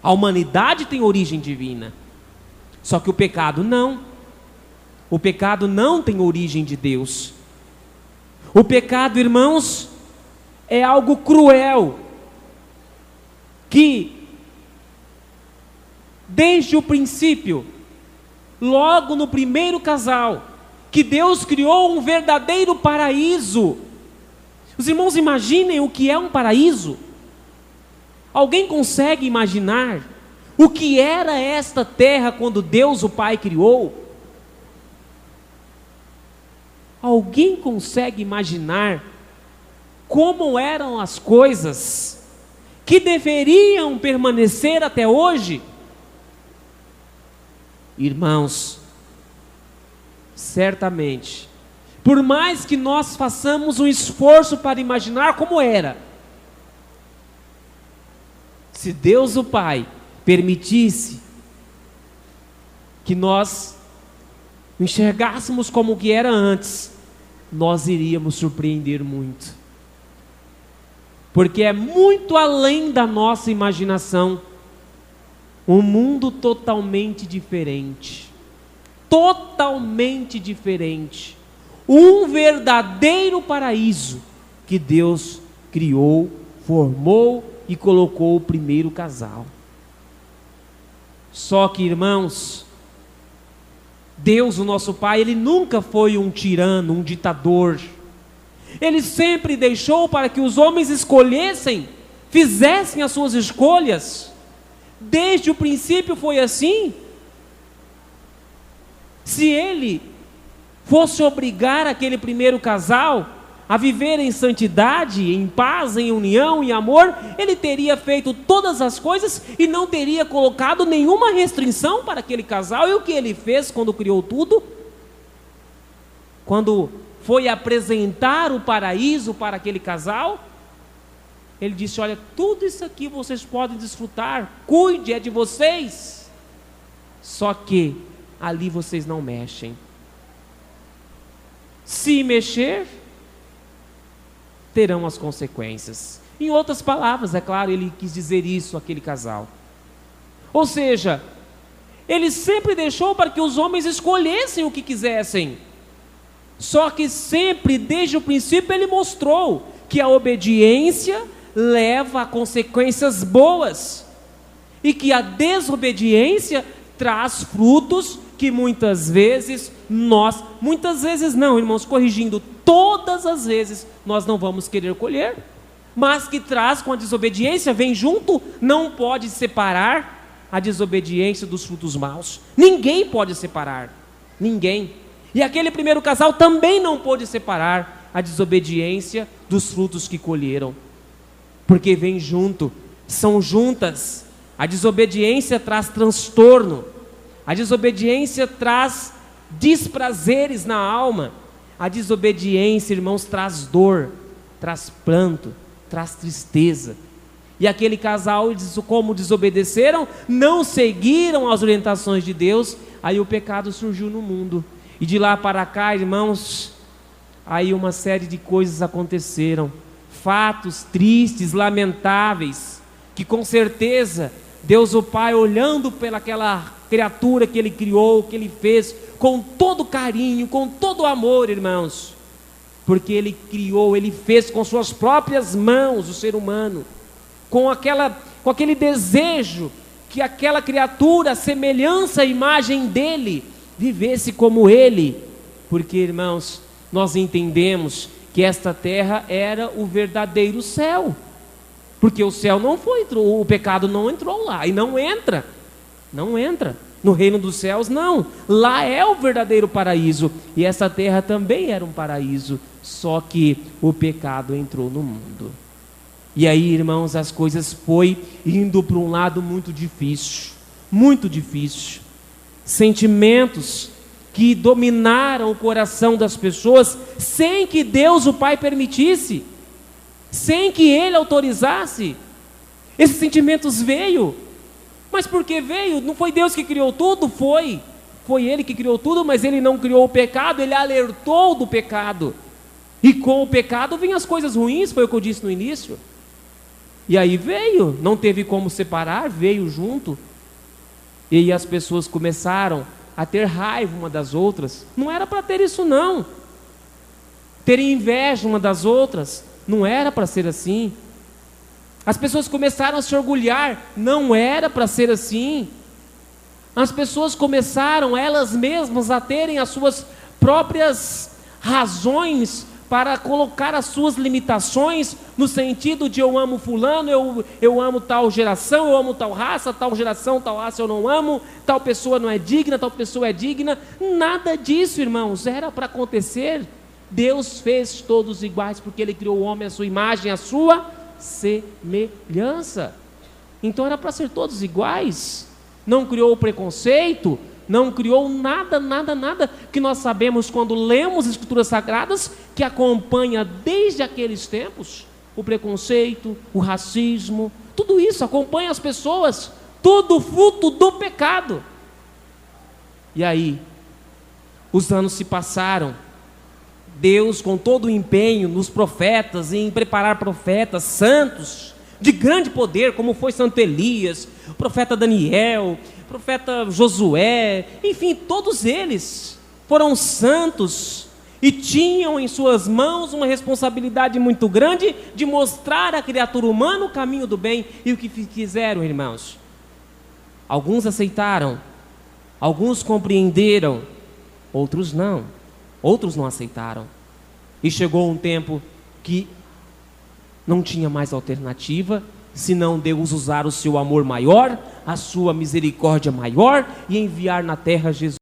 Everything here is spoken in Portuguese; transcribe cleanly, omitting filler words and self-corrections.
A humanidade tem origem divina. Só que o pecado não. O pecado não tem origem de Deus. O pecado, irmãos, é algo cruel, que desde o princípio, logo no primeiro casal, que Deus criou um verdadeiro paraíso. Os irmãos imaginem o que é um paraíso? Alguém consegue imaginar o que era esta terra quando Deus o Pai criou? Alguém consegue imaginar como eram as coisas que deveriam permanecer até hoje? Irmãos, certamente, por mais que nós façamos um esforço para imaginar como era, se Deus o Pai permitisse que nós enxergássemos como que era antes, nós iríamos surpreender muito, porque é muito além da nossa imaginação, um mundo totalmente diferente, um verdadeiro paraíso que Deus criou, formou e colocou o primeiro casal. Só que, irmãos, Deus, o nosso Pai, Ele nunca foi um tirano, um ditador. Ele sempre deixou para que os homens escolhessem, fizessem as suas escolhas. Desde o princípio foi assim. Se Ele fosse obrigar aquele primeiro casal a viver em santidade, em paz, em união, em amor, Ele teria feito todas as coisas e não teria colocado nenhuma restrição para aquele casal. E o que Ele fez quando criou tudo? Quando foi apresentar o paraíso para aquele casal, Ele disse: olha, tudo isso aqui vocês podem desfrutar, cuide, é de vocês, só que ali vocês não mexem. Se mexer, terão as consequências. Em outras palavras, é claro, Ele quis dizer isso àquele casal. Ou seja, Ele sempre deixou para que os homens escolhessem o que quisessem. Só que sempre, desde o princípio, Ele mostrou que a obediência leva a consequências boas, e que a desobediência traz frutos que muitas vezes não, irmãos, corrigindo, todas as vezes nós não vamos querer colher, mas que traz com a desobediência, vem junto, não pode separar a desobediência dos frutos maus. Ninguém pode separar, ninguém. E aquele primeiro casal também não pôde separar a desobediência dos frutos que colheram, porque vem junto, são juntas. A desobediência traz transtorno, a desobediência traz desprazeres na alma, a desobediência, irmãos, traz dor, traz pranto, traz tristeza. E aquele casal, como desobedeceram, não seguiram as orientações de Deus, aí o pecado surgiu no mundo. E de lá para cá, irmãos, aí uma série de coisas aconteceram, fatos tristes, lamentáveis, que com certeza Deus o Pai, olhando pelaquela criatura que Ele criou, que Ele fez, com todo carinho, com todo amor, irmãos, porque Ele criou, Ele fez com suas próprias mãos o ser humano, com aquele desejo que aquela criatura, semelhança à imagem dEle, vivesse como Ele, porque, irmãos, nós entendemos que esta terra era o verdadeiro céu, porque o céu não foi, o pecado não entrou lá, e não entra, no reino dos céus não, lá é o verdadeiro paraíso, e essa terra também era um paraíso, só que o pecado entrou no mundo, e aí, irmãos, as coisas foi indo para um lado muito difícil, sentimentos que dominaram o coração das pessoas, sem que Deus o Pai permitisse, sem que Ele autorizasse. Esses sentimentos veio, mas por que veio? Não foi Deus que criou tudo? Foi Ele que criou tudo, mas Ele não criou o pecado, Ele alertou do pecado, e com o pecado vêm as coisas ruins, foi o que eu disse no início. E aí veio, não teve como separar, veio junto. E aí as pessoas começaram a ter raiva uma das outras. Não era para ter isso não. Ter inveja uma das outras. Não era para ser assim. As pessoas começaram a se orgulhar. Não era para ser assim. As pessoas começaram elas mesmas a terem as suas próprias razões para colocar as suas limitações, no sentido de eu amo fulano, eu amo tal geração, eu amo tal raça, tal geração, tal raça eu não amo, tal pessoa não é digna, tal pessoa é digna. Nada disso, irmãos, era para acontecer. Deus fez todos iguais, porque Ele criou o homem à sua imagem, à sua semelhança. Então era para ser todos iguais. Não criou o preconceito, não criou nada, que nós sabemos quando lemos as Escrituras Sagradas, que acompanha desde aqueles tempos, o preconceito, o racismo, tudo isso acompanha as pessoas, tudo fruto do pecado. E aí, os anos se passaram, Deus com todo o empenho nos profetas, em preparar profetas santos, de grande poder, como foi Santo Elias, o profeta Daniel, o profeta Josué, enfim, todos eles foram santos e tinham em suas mãos uma responsabilidade muito grande de mostrar à criatura humana o caminho do bem. E o que fizeram, irmãos? Alguns aceitaram, alguns compreenderam, outros não aceitaram. E chegou um tempo que não tinha mais alternativa, senão Deus usar o seu amor maior, a sua misericórdia maior, e enviar na terra Jesus.